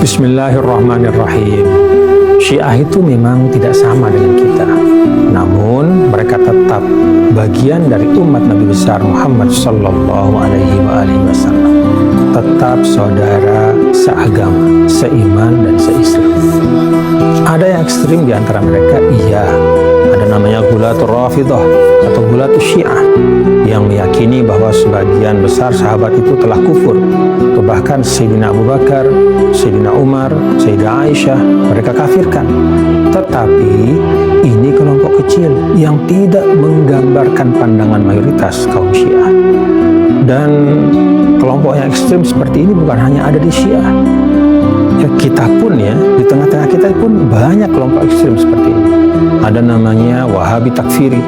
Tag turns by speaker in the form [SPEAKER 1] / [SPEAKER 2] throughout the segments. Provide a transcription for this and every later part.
[SPEAKER 1] Bismillahirrahmanirrahim. Syiah itu memang tidak sama dengan kita, namun mereka tetap bagian dari umat Nabi besar Muhammad Sallallahu Alaihi Wasallam, tetap saudara seagama, seiman dan seislam. Ada yang ekstrim di antara mereka, iya. Ada namanya Gulatul Rafidah atau Gulatul Syiah yang meyakini bahwa sebagian besar sahabat itu telah kufur, atau bahkan Sayyidina Abu Bakar, Sayyidina Umar, Sayyidah Aisyah mereka kafirkan. Tetapi ini kelompok kecil yang tidak menggambarkan pandangan mayoritas kaum Syiah. Dan kelompok yang ekstrim seperti ini bukan hanya ada di Syiah. Ya, kita pun ya, di tengah-tengah kita pun banyak kelompok ekstrim seperti ini. Ada namanya Wahabi Takfiri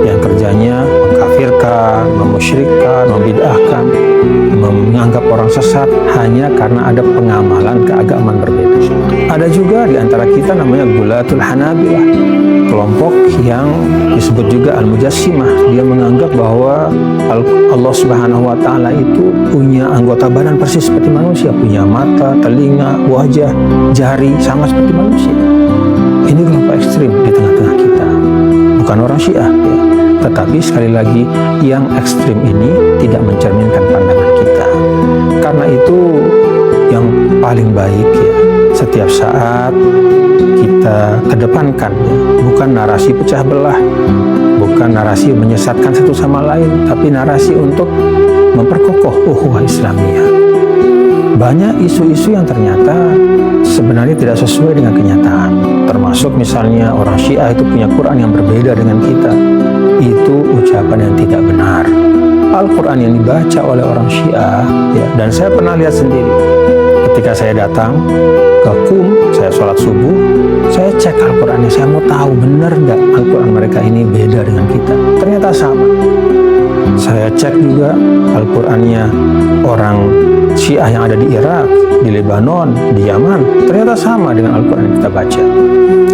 [SPEAKER 1] yang kerjanya mengkafirkan, memusyrikkan, membid'ahkan, menganggap orang sesat hanya karena ada pengamalan keagamaan berbeda. Ada juga di antara kita namanya Gulatul Hanabilah, kelompok yang disebut juga Al-Mujassimah. Dia menganggap bahwa Allah Subhanahu wa Ta'ala itu punya anggota badan persis seperti manusia, punya mata, telinga, wajah, jari, sama seperti manusia. Ini kelompok ekstrim di tengah-tengah kita, bukan orang Syiah ya. Tetapi sekali lagi, yang ekstrim ini tidak mencerminkan pandangan kita. Karena itu yang paling baik ya, setiap saat kita kedepankan ya, bukan narasi pecah belah, bukan narasi menyesatkan satu sama lain, tapi narasi untuk memperkokoh ukhuwah Islamiyah. Banyak isu-isu yang ternyata sebenarnya tidak sesuai dengan kenyataan. Termasuk misalnya orang Syiah itu punya Quran yang berbeda dengan kita. Itu ucapan yang tidak benar. Al-Quran yang dibaca oleh orang Syiah ya, dan saya pernah lihat sendiri. Ketika saya datang ke Qum, saya sholat subuh, saya cek Al-Qurannya, saya mau tahu benar nggak Al-Quran mereka ini beda dengan kita. Ternyata sama. Saya cek juga Al-Qurannya orang Syiah yang ada di Irak, di Lebanon, di Yaman, ternyata sama dengan Al-Quran yang kita baca.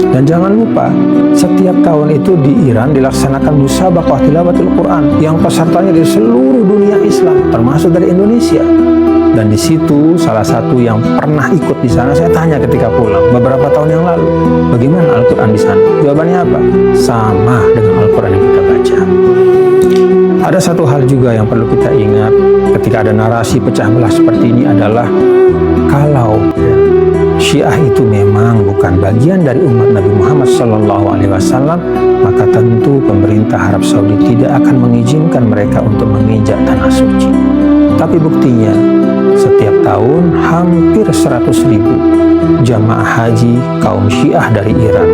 [SPEAKER 1] Dan jangan lupa, setiap tahun itu di Iran dilaksanakan musabaqah tilawatul Quran yang pesertanya dari seluruh dunia Islam, termasuk dari Indonesia. Dan di situ salah satu yang pernah ikut di sana, saya tanya ketika pulang beberapa tahun yang lalu, bagaimana Al-Quran di sana? Jawabannya apa? Sama dengan Al-Quran yang kita baca. Ada satu hal juga yang perlu kita ingat ketika ada narasi pecah belah seperti ini adalah kalau ya, Syiah itu memang bukan bagian dari umat Nabi Muhammad SAW, maka tentu pemerintah Arab Saudi tidak akan mengizinkan mereka untuk menginjak tanah suci. Tapi buktinya setiap tahun hampir 100.000 jamaah haji kaum Syiah dari Iran,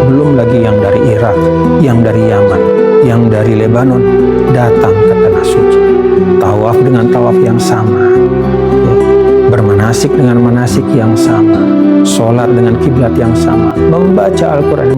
[SPEAKER 1] belum lagi yang dari Irak, yang dari Yaman, yang dari Lebanon datang ke tanah suci, tawaf dengan tawaf yang sama ya, bermanasik dengan manasik yang sama, sholat dengan kiblat yang sama, membaca Al-Quran